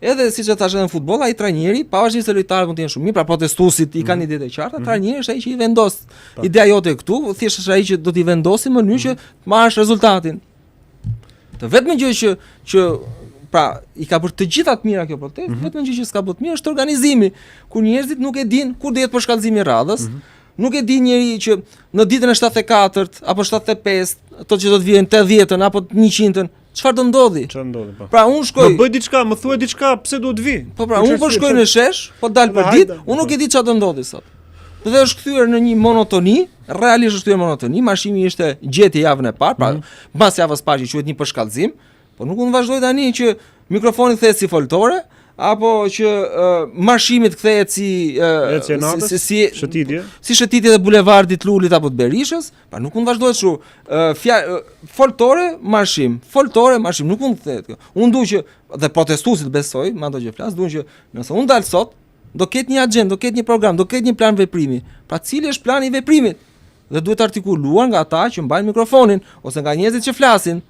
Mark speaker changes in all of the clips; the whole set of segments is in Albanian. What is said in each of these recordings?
Speaker 1: Edhe siç e thash edhe në futboll, ai trajneri, pavarësisht se lojtarët mund të jenë shumë mirë, pra protestuesit i kanë ide të qarta, trajneri është ai që i vendos. Ideja jote këtu, thjesht është ai që do t'i vendosi në mënyrë që të marrësh rezultatin. Të vetme gjë që pra i ka bërë të gjitha të mira kjo protestë, vetëm gjë që s'ka bërë të mirë është organizimi, kur njerëzit nuk e dinë kur do jetë përshkallëzimi i radhës. Nuk e di njeri që në ditën e 74 apo 75, ato që do të vijnë 80-ën apo 100-ën, çfarë do ndodhi?
Speaker 2: Çfarë ndodhi po?
Speaker 1: Pra unë shkoj.
Speaker 2: Do bëj diçka, më thuaj diçka, pse duhet vi?
Speaker 1: Po pra, unë po shkoj në shesh, po dal për ditë, unë nuk e di çfarë do ndodhi sot. Dhe është kthyer në një monotoni, realisht është kthyer monotoni, marshimi ishte gjeti javën e parë, pra mbas javës së parë që quhet një përshkallëzim, po nuk mund vazhdoj tani që mikrofoni kthehet si foltore, apo që marshimit kthehet si
Speaker 2: shëtitje.
Speaker 1: Si shëtitje dhe bulevardit Lulit apo të Berishës, pra nuk mund vazhdohet kështu. Foltore, marshim, nuk mund kthehet kjo. Unë dua që dhe protestuesit besoj, me ato që flas, duan që nëse unë dal sot, do ketë një agjendë, do ketë një program, do ketë një plan veprimi. Pra cili është plani i veprimit? Dhe duhet artikuluar nga ata që mbajnë mikrofonin ose nga njerëzit që flasin.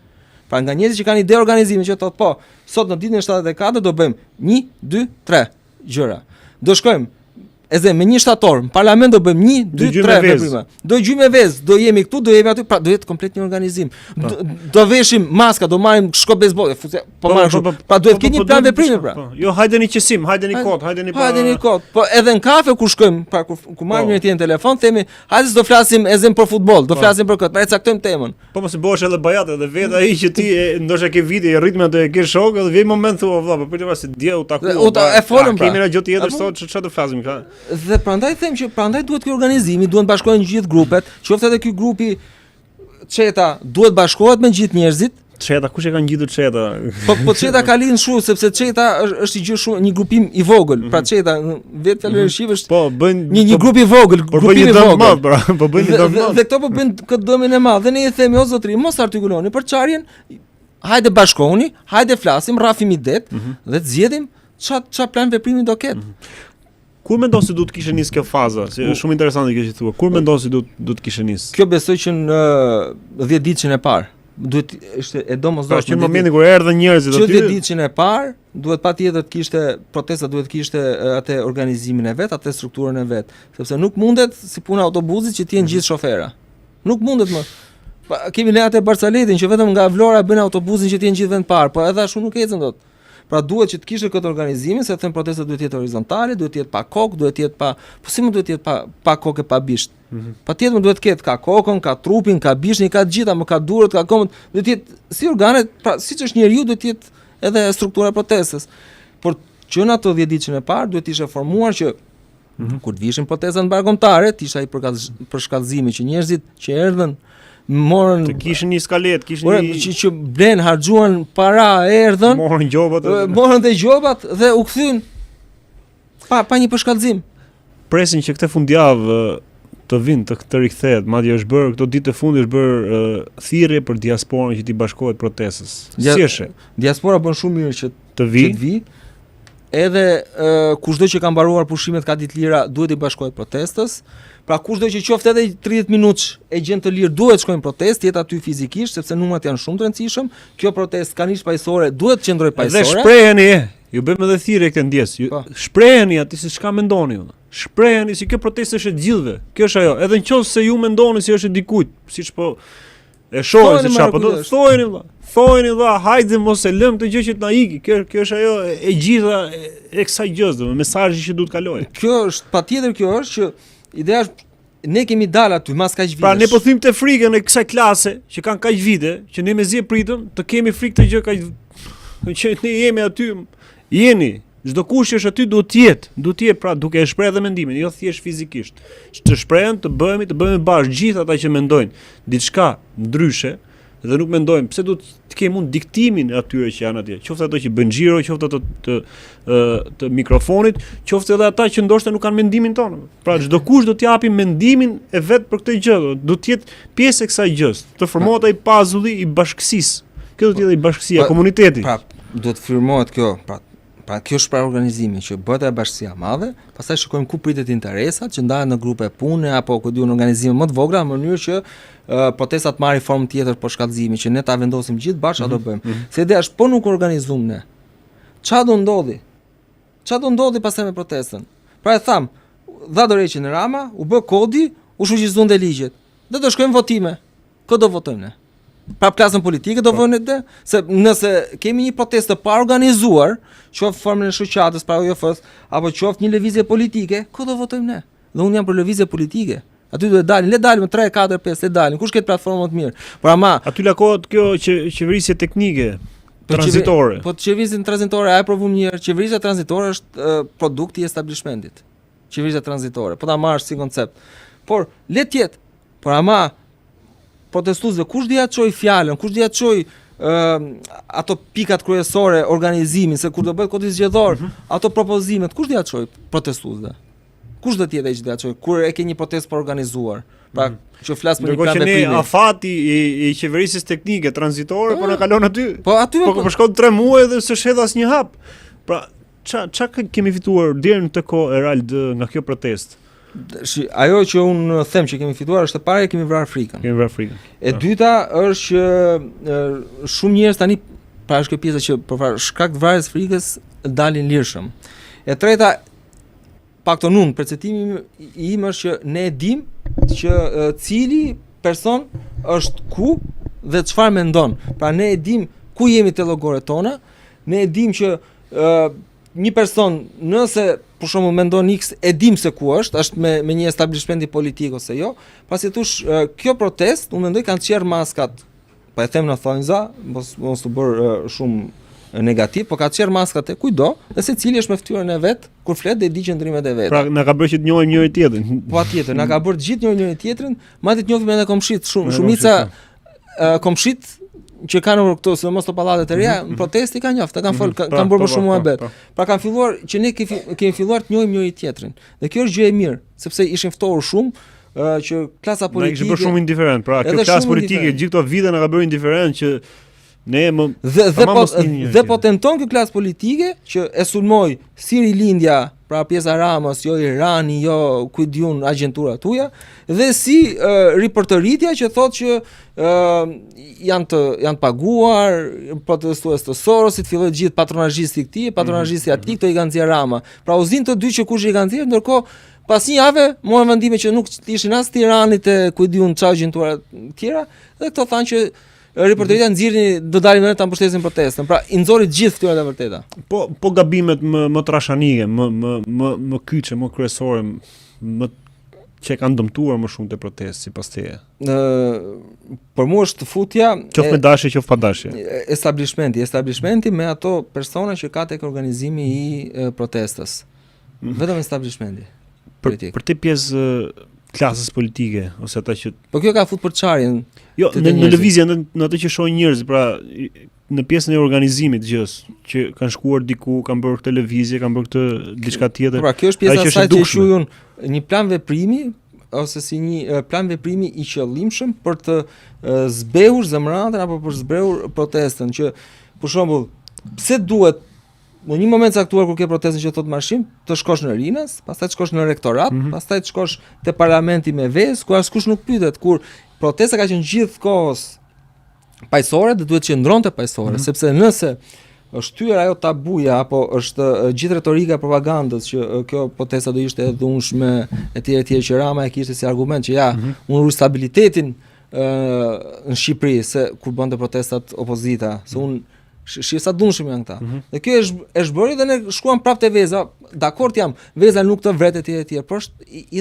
Speaker 1: Pra nga njerëzit që kanë ide organizimi që thotë po, sot në ditën e 74 do bëjmë 1, 2, 3 gjëra. Do shkojmë me 1 shtator, në parlament do bëjmë 1, 2, 3 veprime. Do gjymë vezë, do jemi këtu, do jemi aty, pra do jetë komplet një organizim. Do veshim maska, do marrim shkop bejsbolli, pra duhet ketë një plan veprimi pra.
Speaker 2: Jo, hajdeni qesim, hajdeni kod,
Speaker 1: hajdeni kod. Po edhe në kafe kur shkojmë, pra kur marrim një tjetër telefon, themi, hajde do flasim për futboll, do flasim për këtë, pra e caktojmë temën.
Speaker 2: Po mos i bëhesh edhe bajat, edhe vetë ai që ti ndoshta ke vite, ritmin atë ke shok, edhe vjen moment thua valla, po pritet se dje u taku.
Speaker 1: E folëm pra.
Speaker 2: Kemi na gjë tjetër sot, çfarë do flasim ka?
Speaker 1: Dhe prandaj them që prandaj duhet ky organizimi, duhen bashkohen gjithë grupet, qoftë edhe ky grupi Çeta duhet bashkohet me gjithë njerëzit.
Speaker 2: Çeta, kush e ka ngjitur Çeta?
Speaker 1: Po Çeta ka lind shumë sepse Çeta është i gjë shumë një grupim i vogël. Pra Çeta vetë fjalë shqip është
Speaker 2: po bën
Speaker 1: një grup i vogël, grupim i vogël.
Speaker 2: Po bën një dëm madh.
Speaker 1: Dhe këto po bëjnë këtë dëmin e madh. Dhe ne i themi o zotëri, mos artikuloni për çarjen. Hajde bashkohuni, hajde flasim, rrafim idet dhe të zgjedhim ç'a plan veprimi do ketë.
Speaker 2: Kur mendon se duhet të kishte nis kjo faza? Si është shumë interesante kjo që thua. Kur mendon se duhet të kishte nis?
Speaker 1: Kjo besoj që në 10 ditën e parë. Duhet ishte e domosdoshme.
Speaker 2: Pra që në momentin kur erdhën njerëzit aty.
Speaker 1: 10 ditën e parë duhet patjetër të kishte protesta, duhet të kishte atë organizimin e vet, atë strukturën e vet, sepse nuk mundet si puna autobusit që të jenë gjithë shofera. Nuk mundet më. Kemi ne atë Barcaletin që vetëm nga Vlora bën autobusin që të jenë gjithë vend parë, po edhe ashtu nuk ecën dot. Pra duhet që të kishte këtë organizimin, se them protesta duhet të jetë horizontale, duhet të jetë pa kokë, duhet të jetë pa, po si mund duhet të jetë pa kokë e pa bisht. Patjetër duhet të ketë ka kokën, ka trupin, ka bishtin, ka të gjitha, më ka durët, ka komët, duhet të jetë si organet, pra siç është njeriu duhet të jetë edhe struktura e protestës. Por që në ato 10 ditën e parë duhet të ishte formuar që kur të vishin protestat mbarkombëtare, të ishte ai përshkallëzimi që njerëzit që erdhën morën
Speaker 2: të kishin një skalet, kishin një
Speaker 1: që blen harxhuan para, erdhën, morën dhe gjobat dhe u kthyn pa një përshkallëzim.
Speaker 2: Presin që këtë fundjavë të vinë të rikthehet, madje është bërë këto ditë të fundit është bërë thirrje për diasporën që t'i bashkohet protestës. Si është?
Speaker 1: Diaspora bën shumë mirë që
Speaker 2: të vi.
Speaker 1: Edhe kushdo që ka mbaruar pushimet ka ditë lira duhet i bashkohet protestës. Pra kushdo që qoftë edhe 30 minutë e gjen të lirë duhet shkojnë protestë, jetë aty fizikisht sepse numrat janë shumë të rëndësishëm. Kjo protestë kanë ish paqësore, duhet të qëndrojë paqësore.
Speaker 2: Dhe shpreheni, ju bëjmë edhe thirrje këtë ndjes. Shpreheni aty se çka mendoni ju. Shpreheni si kjo protestë është e gjithëve. Kjo është ajo. Edhe nëse ju mendoni si është e dikujt, siç po e shohim se çfarë, po do të thojeni vëlla. Thojeni vëlla, hajde mos e lëm këtë gjë që të na iki. Kjo është ajo e gjitha e kësaj gjës, mesazhi që duhet kalojë.
Speaker 1: Kjo është patjetër, kjo është që ideja është ne kemi dalë aty mas kaq vitesh.
Speaker 2: Pra ne po thym të frikën e kësaj klase që kanë kaq vite, që ne mezi e pritëm, të kemi frikë të gjë kaq që ne jemi aty, jeni. Çdo kush që është aty duhet të jetë pra duke e shprehë dhe mendimin, jo thjesht fizikisht. Të shprehen, të bëhemi bashkë gjithë ata që mendojnë diçka ndryshe dhe nuk mendojmë pse duhet të kemi mund diktimin e atyre që janë atje. Qoftë ato që bën xhiro, qoftë ato të mikrofonit, qoftë edhe ata që ndoshta nuk kanë mendimin tonë. Pra çdo kush do të japi mendimin e vet për këtë gjë, do të jetë pjesë e kësaj gjës, të formohet ai pazulli i bashkësisë. Kjo do të jetë ai bashkësia, komuniteti.
Speaker 1: Pra duhet të firmohet kjo, pra kjo është pra organizimi që bëhet e bashkësia madhe, pastaj shikojmë ku pritet interesat që ndahen në grupe pune apo ku diun organizime më të vogla në mënyrë që protestat marrin formë tjetër për shkallëzimin që ne ta vendosim gjithë bashkë do bëjmë. Se ideja është po nuk organizojmë ne. Ç'a do ndodhi? Ç'a do ndodhi pastaj me protestën? Pra e tham, dha dorëçin Rama, u bë kodi, u shoqëzuan dhe ligjet. Dhe do shkojmë votime. Kë do votojmë ne? Pra klasën politike do vënë dhe, se nëse kemi një protestë të pa organizuar, qoftë formën e shoqatës pra OJF-s, apo qoftë një lëvizje politike, ku do votojmë ne? Dhe unë jam për lëvizje politike. Aty do të dalin, le dalim 3, 4, 5, le dalim. Kush ket platformë të mirë? Por ama
Speaker 2: aty lakohet kjo qeverisje teknike tranzitore.
Speaker 1: Po qeverisja tranzitore e provum një herë. Qeverisja tranzitore është produkti i establishmentit. Qeverisja tranzitore. Po ta marrësh si koncept. Por le të jetë. Por ama protestuesve kush dia çoj fjalën, kush dia çoj ato pikat kryesore organizimin se kur do bëhet kodi zgjedhor, ato propozimet kush dia çoj protestuesve. Kush do të jetë ai që dia çoj kur e ke një protestë pa organizuar. Pra që flas për një plan veprimi.
Speaker 2: Ne afati i qeverisjes teknike tranzitore po na kalon aty.
Speaker 1: Po aty
Speaker 2: po shkon 3 muaj dhe s'e hedh asnjë hap. Pra ç'a kemi fituar deri në të kohë Erald nga kjo protestë?
Speaker 1: Ajo që unë them që kemi fituar është e para kemi vrarë frikën.
Speaker 2: Kemi vrarë frikën.
Speaker 1: E dyta është që shumë njerëz tani pra është kjo pjesa që për shkak të vrarjes frikës dalin lirshëm. E treta pakton unë perceptimi im është që ne e dim që cili person është ku dhe çfarë mendon. Pra ne e dim ku jemi te llogoret tona, ne e dim që një person nëse për shembull mendon X e dim se ku është me një establishmenti politik ose jo, pasi thosh kjo protestë, unë mendoj kanë çerr maskat. Po e them në thonjza, mos u bër shumë negativ, po ka çerr maskat e kujdo, dhe secili është me fytyrën e vet, kur flet dhe i di qendrimet e vet.
Speaker 2: Pra na ka bërë që të njohim njëri tjetrin.
Speaker 1: Po atjetër, na ka bërë të gjithë njëri tjetrin, madje të njohim edhe komshit, shumica komshit që kanë për këto, sidomos të pallatet e reja, në protestë kanë njoftë, kanë fol, kanë bërë më shumë muhabet. Pra kanë filluar që ne kemi filluar të njohim njëri tjetrin. Dhe kjo është gjë e mirë, sepse ishin ftohur shumë që klasa politike.
Speaker 2: Ne kishim bërë shumë indiferent, pra kjo klasë politike gjithë këto vite na ka bërë indiferent që ne
Speaker 1: dhe po tenton kjo klasë politike që e sulmoi si rilindja, pra pjesa Ramës, jo Irani, jo kujdiun agjentura tuja, dhe si ripërtëritja që thotë që janë të paguar, protestues të Sorosit, filloi gjithë patronazhisti këtij, patronazhisti atij, këto i kanë nxjerr Rama. Pra u zin të dy që kush i kanë nxjerr, ndërkohë pas një jave morën vendime që nuk ishin as Tiranit e kujdiun çfarë agjentura të tjera, dhe këto thanë që Reporteria nxirrin do dalin vetë ta mbështesin protestën. Pra i nxorri të gjithë fytyrat e vërteta.
Speaker 2: Po gabimet më trashanike, më kyçe, më kryesore, më që kanë dëmtuar më shumë te protestë sipas teje.
Speaker 1: Për mua është futja
Speaker 2: qoftë me dashje, qoftë pa dashje.
Speaker 1: Establishmenti me ato persona që ka tek organizimi i protestës. Vetëm establishmenti politik.
Speaker 2: Për te pjesë klasës politike ose ata që
Speaker 1: po kjo ka fut për çarjen.
Speaker 2: Jo, në lëvizje në atë që shohin njerëz, pra në pjesën e organizimit gjës, që kanë shkuar diku, kanë bërë këtë lëvizje, kanë bërë këtë diçka tjetër.
Speaker 1: Pra kjo është pjesa e asaj që quajun një plan veprimi ose si një plan veprimi i qëllimshëm për të zbehur zemrantën apo për zbehur protestën, që për shembull, pse duhet në një moment caktuar kur ke protestën që thot marshim, të shkosh në Rinas, pastaj të shkosh në rektorat, pastaj të shkosh te parlamenti me vezë, ku askush nuk pyetet, kur protesta ka qenë gjithkohës paqësore dhe duhet që ndronte paqësore, sepse nëse është thyer ajo tabuja apo është gjithë retorika e propagandës që kjo protesta do ishte e dhunshme etj që Rama e kishte si argument që unë ruaj stabilitetin në Shqipëri se kur bënte protestat opozita, se unë shi sa dhunshëm janë këta. Dhe kjo është bërë dhe ne shkuam prapë te veza. Dakord jam, veza nuk të vret etj, por është i